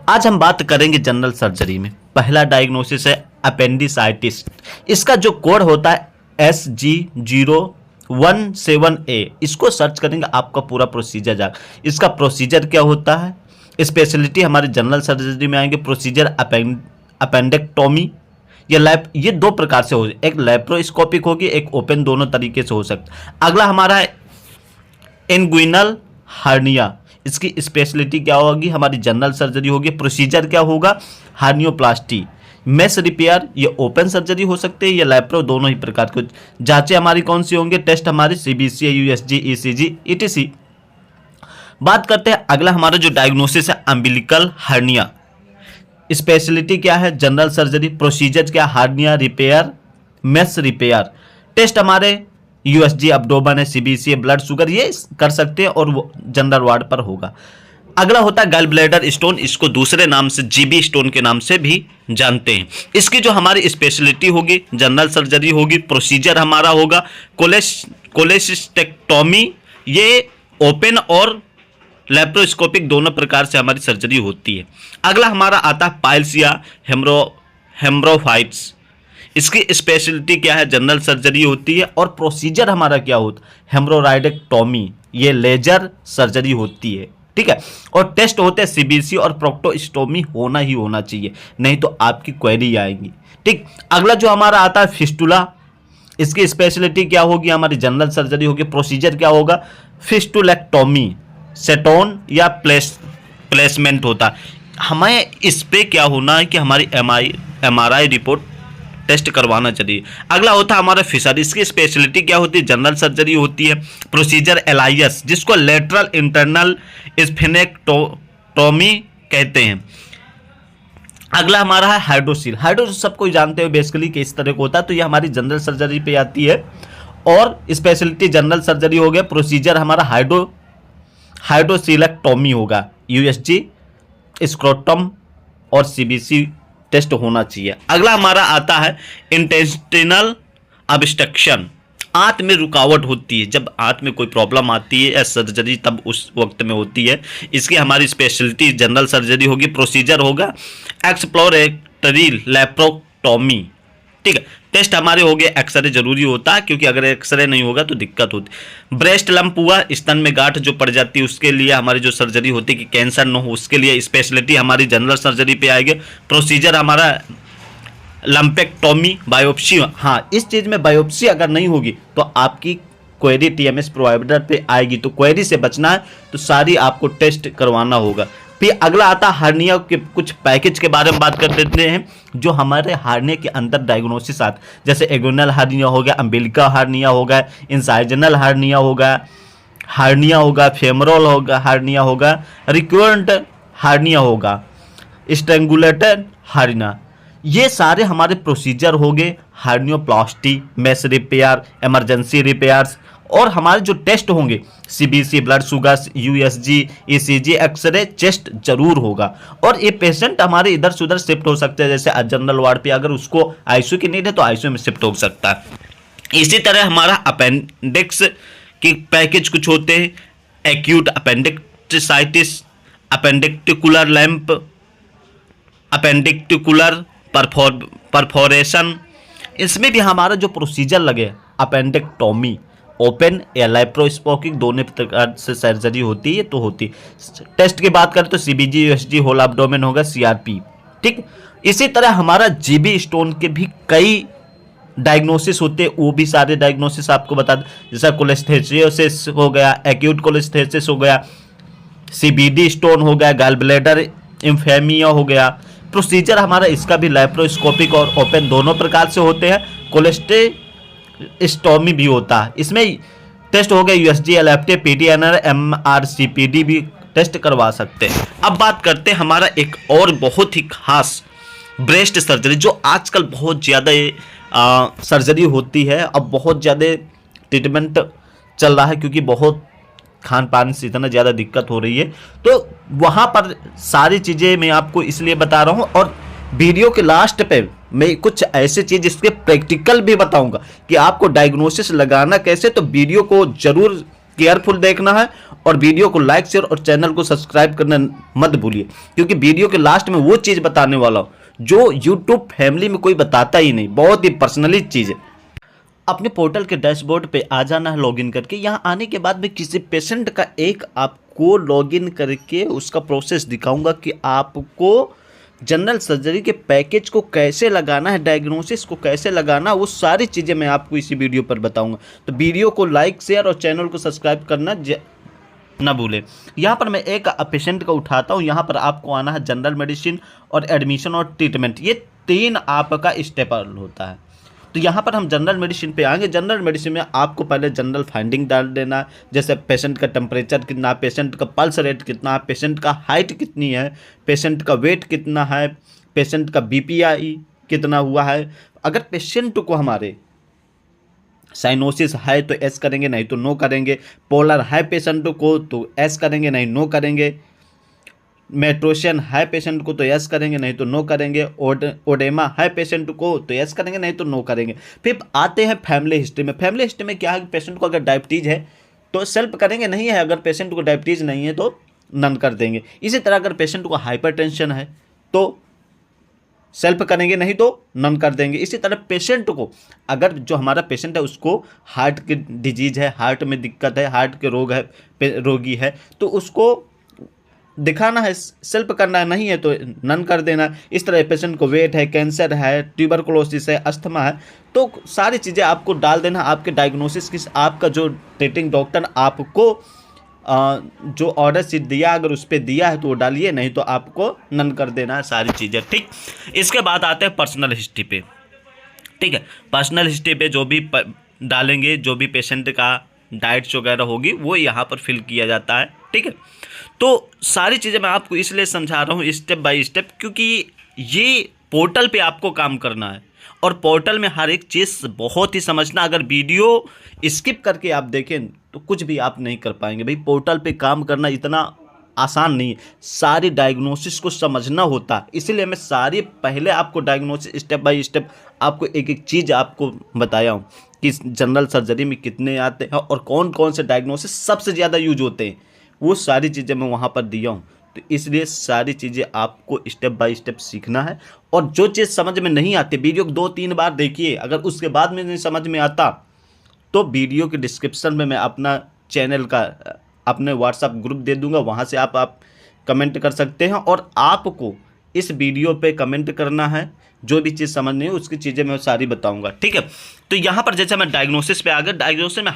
आज हम बात करेंगे जनरल सर्जरी में। पहला डायग्नोसिस है अपेंडिसाइटिस। इसका जो कोड होता है SG017A, इसको सर्च करेंगे आपका पूरा प्रोसीजर जाएगा। इसका प्रोसीजर क्या होता है, स्पेशलिटी हमारे जनरल सर्जरी में आएंगे। प्रोसीजर अपेंडेक्टोमी, ये दो प्रकार से हो, एक लैप्रोस्कोपिक होगी, एक ओपन, दोनों तरीके से हो सकता है। अगला हमारा है इंगुइनल हार्निया। इसकी स्पेशलिटी क्या होगी, हमारी जनरल सर्जरी होगी। प्रोसीजर क्या होगा, हार्नियोप्लास्टी, मेस रिपेयर, ये ओपन सर्जरी हो सकते हैं, ये लैप्रो, दोनों ही प्रकार के। जांचें हमारी कौन सी होंगे, टेस्ट हमारे CBC, USG, ECG, ETC। बात करते हैं अगला हमारा जो डायग्नोसिस है अम्बिलिकल हार्निया। स्पेशलिटी क्या है, जनरल सर्जरी। प्रोसीजर क्या, hernia repair, mesh repair. Test हमारे USG अब्डोमेन है, CBC, ब्लड शुगर, ये कर सकते हैं और वो जनरल वार्ड पर होगा। अगला होता है गल ब्लैडर स्टोन। इसको दूसरे नाम से GB स्टोन के नाम से भी जानते हैं। इसकी जो हमारी स्पेशलिटी होगी, जनरल सर्जरी होगी। प्रोसीजर हमारा होगा कोलेसिस्टेक्टोमी, ये ओपन और लैप्रोस्कोपिक दोनों प्रकार से हमारी सर्जरी होती है। अगला हमारा आता है पाइल्स या हेम्ब्रोफाइट्स। इसकी स्पेशलिटी क्या है, जनरल सर्जरी होती है और प्रोसीजर हमारा क्या होता है, हेम्ब्रोराइडेक्टोमी, ये लेजर सर्जरी होती है। ठीक है, और टेस्ट होते हैं CBC और प्रोक्टोस्टोमी होना ही होना चाहिए, नहीं तो आपकी क्वेरी आएगी। ठीक, अगला जो हमारा आता है फिस्टुला। इसकी स्पेशलिटी क्या होगी, हमारी जनरल सर्जरी होगी। प्रोसीजर क्या होगा, फिस्टुलेक्टोमी, सेटोन या प्लेसमेंट होता है। हमें इस पे क्या होना है कि हमारी MRI रिपोर्ट टेस्ट करवाना चाहिए। अगला होता है हमारा फिशर। इसकी स्पेशलिटी क्या होती है, जनरल सर्जरी होती है। प्रोसीजर LIS, जिसको लेटरल इंटरनल स्फिनेक्टोमी कहते हैं। अगला हमारा है हाइड्रोसील। हाइड्रोसील सबको जानते हो बेसिकली कि इस तरह का होता है, तो ये हमारी जनरल सर्जरी पे आती है और स्पेशलिटी जनरल सर्जरी हो गया। प्रोसीजर हमारा हाइड्रोसीलेक्टोमी होगा। USG स्क्रोटम और CBC टेस्ट होना चाहिए। अगला हमारा आता है इंटेस्टिनल ऑब्स्ट्रक्शन। आंत में रुकावट होती है, जब आंत में कोई प्रॉब्लम आती है सर्जरी तब उस वक्त में होती है। इसकी हमारी स्पेशलिटी जनरल सर्जरी होगी। प्रोसीजर होगा एक्सप्लोरेटरी लैप्रोटोमी। ठीक है, टेस्ट हमारे हो गए, एक्सरे जरूरी होता है क्योंकि अगर एक्सरे नहीं होगा तो दिक्कत होती। ब्रेस्ट लंप हुआ, स्तन में गांठ जो पड़ जाती है उसके लिए हमारी जो सर्जरी होती है कि कैंसर न हो, उसके लिए स्पेशलिटी हमारी जनरल सर्जरी पे आएगी। प्रोसीजर हमारा लंपेक्टोमी, बायोप्सी। हाँ, इस चीज़ में बायोप्सी अगर नहीं होगी तो आपकी क्वेरी TMS प्रोवाइडर पे आएगी, तो क्वेरी से बचना है तो सारी आपको टेस्ट करवाना होगा। फिर अगला आता है हार्निया के कुछ पैकेज के बारे में बात कर देते हैं जो हमारे हार्निया के अंदर डायग्नोसिस आते, जैसे एगोनल हार्निया हो गया, अम्बिलिकल हार्निया हो गया, इंसाइजनल हार्निया होगा, फेमोरल होगा, हार्निया होगा, रिकरेंट हार्निया होगा, स्ट्रैंगुलेटेड हार्निया। ये सारे हमारे प्रोसीजर हो गए hernioplasty, mesh repair, emergency repairs. और हमारे जो टेस्ट होंगे CBC, blood sugar, USG, ECG, X ray, chest जरूर होगा। और ये पेशेंट हमारे इधर से उधर शिफ्ट हो सकते हैं, जैसे जनरल वार्ड पे अगर उसको ICU की नीड है तो ICU में शिफ्ट हो सकता है। इसी तरह हमारा अपेंडिक्स की पैकेज कुछ होते हैं, एक्यूट अपेंडिक्साइटिस, अपेंडिक्टिकुलर लैंप, अपेंडिक्टिकुलर परफोरेशन। इसमें भी हमारा जो प्रोसीजर लगे अपेंडेक्टोमी, ओपन या लैप्रोस्कोपिक दोनों प्रकार से सर्जरी होती है तो होती। टेस्ट की बात करें तो CBG, USG, होल एब्डोमेन होगा, CRP। ठीक, इसी तरह हमारा GB स्टोन के भी कई डायग्नोसिस होते हैं, वो भी सारे डायग्नोसिस आपको बता दें, जैसा कोलेस्थेसिस हो गया, एक्यूट कोलेस्थेसिस हो गया, CBD स्टोन हो गया, गल ब्लैडर इन्फेमिया हो गया। प्रोसीजर हमारा इसका भी लैप्रोस्कोपिक और ओपन दोनों प्रकार से होते हैं। कोलेस्टेस्टोमी भी होता है, इसमें टेस्ट हो गया USG, LFT, PTNR, MRCPD भी टेस्ट करवा सकते हैं। अब बात करते हैं हमारा एक और बहुत ही खास ब्रेस्ट सर्जरी, जो आजकल बहुत ज़्यादा सर्जरी होती है। अब बहुत ज़्यादा ट्रीटमेंट चल रहा है क्योंकि बहुत खान पान से इतना ज़्यादा दिक्कत हो रही है, तो वहाँ पर सारी चीज़ें मैं आपको इसलिए बता रहा हूँ। और वीडियो के लास्ट पे मैं कुछ ऐसे चीज़ इसके प्रैक्टिकल भी बताऊंगा कि आपको डायग्नोसिस लगाना कैसे, तो वीडियो को जरूर केयरफुल देखना है और वीडियो को लाइक शेयर और चैनल को सब्सक्राइब करना मत भूलिए, क्योंकि वीडियो के लास्ट में वो चीज़ बताने वाला हूँ जो यूट्यूब फैमिली में कोई बताता ही नहीं, बहुत ही पर्सनली चीज़ है। अपने पोर्टल के डैशबोर्ड पे आ जाना है लॉगिन करके। यहाँ आने के बाद में किसी पेशेंट का एक आपको लॉगिन करके उसका प्रोसेस दिखाऊंगा कि आपको जनरल सर्जरी के पैकेज को कैसे लगाना है, डायग्नोसिस को कैसे लगाना, वो सारी चीज़ें मैं आपको इसी वीडियो पर बताऊंगा। तो वीडियो को लाइक शेयर और चैनल को सब्सक्राइब करना ना भूलें। यहाँ पर मैं एक पेशेंट का उठाता हूँ। यहाँ पर आपको आना है जनरल मेडिसिन और एडमिशन और ट्रीटमेंट, ये 3 आपका स्टेप होता है। तो यहाँ पर हम जनरल मेडिसिन पे आएंगे। जनरल मेडिसिन में आपको पहले जनरल फाइंडिंग डाल देना है, जैसे पेशेंट का टेम्परेचर कितना, पेशेंट का पल्स रेट कितना, पेशेंट का हाइट कितनी है, पेशेंट का वेट कितना है, पेशेंट का बीपीआई कितना हुआ है। अगर पेशेंट को हमारे साइनोसिस है तो एस करेंगे, नहीं तो नो करेंगे। पोलर है पेशेंट को तो एस करेंगे, नहीं नो करेंगे। मेट्रोशियन है पेशेंट को तो यस करेंगे, नहीं तो नो करेंगे। ओडेमा है पेशेंट को तो यस करेंगे, नहीं तो नो करेंगे। फिर आते हैं फैमिली हिस्ट्री में। फैमिली हिस्ट्री में क्या है कि पेशेंट को अगर डायबिटीज़ है तो सेल्फ करेंगे, नहीं है अगर पेशेंट को डायबिटीज़ नहीं है तो नन कर देंगे। इसी तरह अगर पेशेंट को हाइपरटेंशन है तो सेल्फ करेंगे, नहीं तो नन कर देंगे। इसी तरह पेशेंट को अगर जो हमारा पेशेंट है उसको हार्ट की डिजीज़ है, हार्ट में दिक्कत है, हार्ट के रोगी है तो उसको दिखाना है, सेल्फ करना है, नहीं है तो नन कर देना। इस तरह पेशेंट को वेट है, कैंसर है, ट्यूबरकुलोसिस है, अस्थमा है, तो सारी चीज़ें आपको डाल देना। आपके डायग्नोसिस किस, आपका जो ट्रीटिंग डॉक्टर आपको जो ऑर्डर शीट दिया अगर उस पर दिया है तो वो डालिए, नहीं तो आपको नन कर देना है सारी चीज़ें। ठीक, इसके बाद आते हैं पर्सनल हिस्ट्री पे। ठीक है, पर्सनल हिस्ट्री पे जो भी डालेंगे, जो भी पेशेंट का डाइट्स वगैरह होगी वो यहाँ पर फिल किया जाता है। ठीक है, तो सारी चीज़ें मैं आपको इसलिए समझा रहा हूँ स्टेप बाय स्टेप, क्योंकि ये पोर्टल पे आपको काम करना है और पोर्टल में हर एक चीज़ बहुत ही समझना। अगर वीडियो स्किप करके आप देखें तो कुछ भी आप नहीं कर पाएंगे। भाई पोर्टल पे काम करना इतना आसान नहीं है, सारी डायग्नोसिस को समझना होता है। इसीलिए मैं सारी पहले आपको डायग्नोसिस स्टेप बाय स्टेप आपको एक एक चीज़ आपको बताया हूँ कि जनरल सर्जरी में कितने आते हैं और कौन कौन से डायग्नोसिस सबसे ज़्यादा यूज होते हैं, वो सारी चीज़ें मैं वहाँ पर दिया हूँ। तो इसलिए सारी चीज़ें आपको स्टेप बाय स्टेप सीखना है। और जो चीज़ समझ में नहीं आती वीडियो को 2-3 बार देखिए, अगर उसके बाद में नहीं समझ में आता तो वीडियो के डिस्क्रिप्शन में मैं अपना चैनल का अपने व्हाट्सएप ग्रुप दे दूंगा, वहाँ से आप कमेंट कर सकते हैं। और आपको इस वीडियो पे कमेंट करना है, जो भी चीज़ समझ नहीं है उसकी चीज़ें मैं सारी बताऊंगा। ठीक है, तो यहाँ पर जैसे मैं डायग्नोसिस पे आ गया। डायग्नोसिस में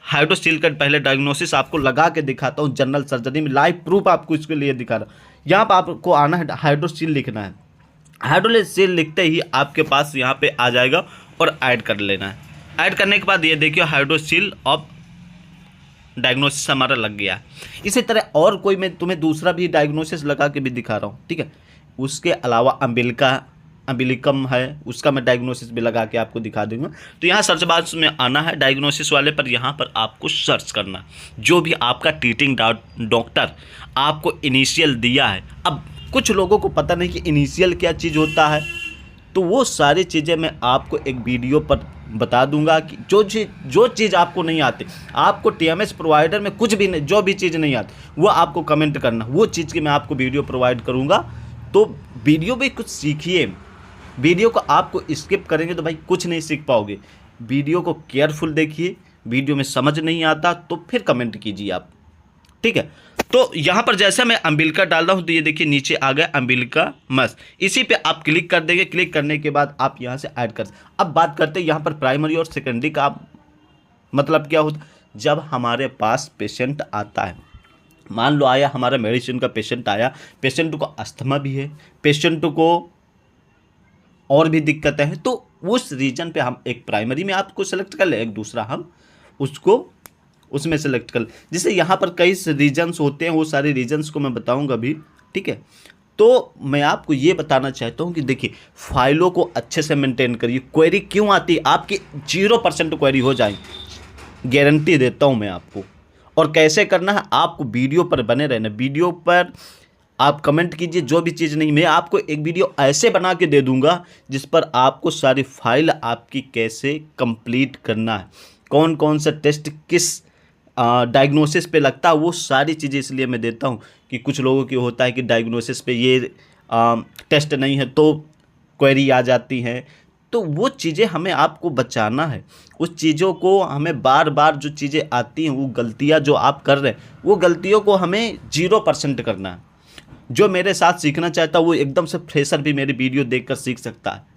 हाइड्रोसील का पहले डायग्नोसिस आपको लगा के दिखाता हूँ जनरल सर्जरी में, लाइव प्रूफ आपको इसके लिए दिखा रहा हूँ। यहाँ पर आपको आना है, हाइड्रोसील लिखना है। हाइड्रोसील लिखते ही आपके पास यहाँ पे आ जाएगा और ऐड कर लेना है। ऐड करने के बाद ये देखिए हाइड्रोसील ऑफ डायग्नोसिस हमारा लग गया। इसी तरह और कोई मैं तुम्हें दूसरा भी डायग्नोसिस लगा के भी दिखा रहा हूँ। ठीक है, उसके अलावा अम्बिलिकम है, उसका मैं डायग्नोसिस भी लगा के आपको दिखा दूंगा। तो यहाँ सर्च बॉक्स में आना है डायग्नोसिस वाले पर, यहाँ पर आपको सर्च करना जो भी आपका ट्रीटिंग डॉक्टर आपको इनिशियल दिया है। अब कुछ लोगों को पता नहीं कि इनिशियल क्या चीज़ होता है, तो वो सारी चीज़ें मैं आपको एक वीडियो पर बता दूंगा कि जो चीज़ आपको नहीं आती, आपको टीएमएस प्रोवाइडर में कुछ भी नहीं, जो भी चीज़ नहीं आती वो आपको कमेंट करना, वो चीज़ की मैं आपको वीडियो प्रोवाइड करूंगा। तो वीडियो भी कुछ सीखिए। वीडियो को आपको स्किप करेंगे तो भाई कुछ नहीं सीख पाओगे। वीडियो को केयरफुल देखिए, वीडियो में समझ नहीं आता तो फिर कमेंट कीजिए आप। ठीक है, तो यहाँ पर जैसे मैं अम्बिलिका डाल रहा हूँ तो ये देखिए नीचे आ गया अम्बिलिका मस, इसी पे आप क्लिक कर देंगे। क्लिक करने के बाद आप यहाँ से ऐड कर। अब बात करते हैं यहाँ पर प्राइमरी और सेकेंडरी का मतलब क्या होता है। जब हमारे पास पेशेंट आता है, मान लो आया हमारा मेडिसिन का पेशेंट आया, पेशेंट को अस्थमा भी है, पेशेंट को और भी दिक्कतें हैं, तो उस रीजन पे हम एक प्राइमरी में आपको सेलेक्ट कर ले, एक दूसरा हम उसको उसमें सेलेक्ट कर। जैसे यहाँ पर कई रीजन्स होते हैं, वो सारे रीजन्स को मैं बताऊंगा भी। ठीक है, तो मैं आपको ये बताना चाहता हूँ कि देखिए फाइलों को अच्छे से मेंटेन करिए। क्वेरी क्यों आती है, आपकी 0% क्वेरी हो जाएगी, गारंटी देता हूँ मैं आपको। और कैसे करना है, आपको वीडियो पर बने रहना। वीडियो पर आप कमेंट कीजिए, जो भी चीज़ नहीं, मैं आपको एक वीडियो ऐसे बना के दे दूंगा जिस पर आपको सारी फाइल आपकी कैसे कंप्लीट करना है, कौन कौन सा टेस्ट किस डायग्नोसिस पे लगता है, वो सारी चीज़ें इसलिए मैं देता हूँ कि कुछ लोगों की होता है कि डायग्नोसिस पे ये टेस्ट नहीं है तो क्वेरी आ जाती हैं। तो वो चीज़ें हमें आपको बचाना है, उस चीज़ों को हमें बार बार जो चीज़ें आती हैं, वो गलतियाँ जो आप कर रहे हैं, वो गलतियों को हमें 0% करना है। जो मेरे साथ सीखना चाहता है वो एकदम से फ्रेशर भी मेरी वीडियो देखकर सीख सकता है।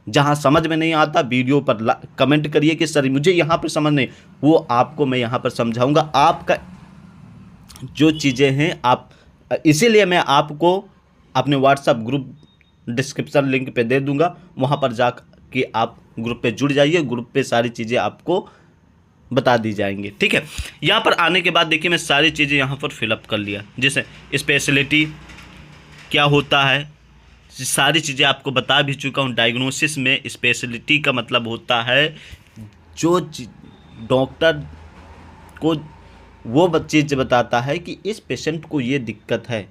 जहाँ समझ में नहीं आता वीडियो पर कमेंट करिए कि सर मुझे यहाँ पर समझ नहीं, वो आपको मैं यहाँ पर समझाऊंगा। आपका जो चीज़ें हैं आप, इसीलिए मैं आपको अपने व्हाट्सएप ग्रुप डिस्क्रिप्शन लिंक पे दे दूंगा, वहाँ पर जा के आप ग्रुप पे जुड़ जाइए, ग्रुप पे सारी चीज़ें आपको बता दी जाएंगी। ठीक है, यहाँ पर आने के बाद देखिए मैं सारी चीज़ें यहाँ पर फिलअप कर लिया, जैसे स्पेशलिटी क्या होता है, सारी चीज़ें आपको बता भी चुका हूँ। डायग्नोसिस में स्पेशलिटी का मतलब होता है जो डॉक्टर को वो चीज़ बताता है कि इस पेशेंट को ये दिक्कत है।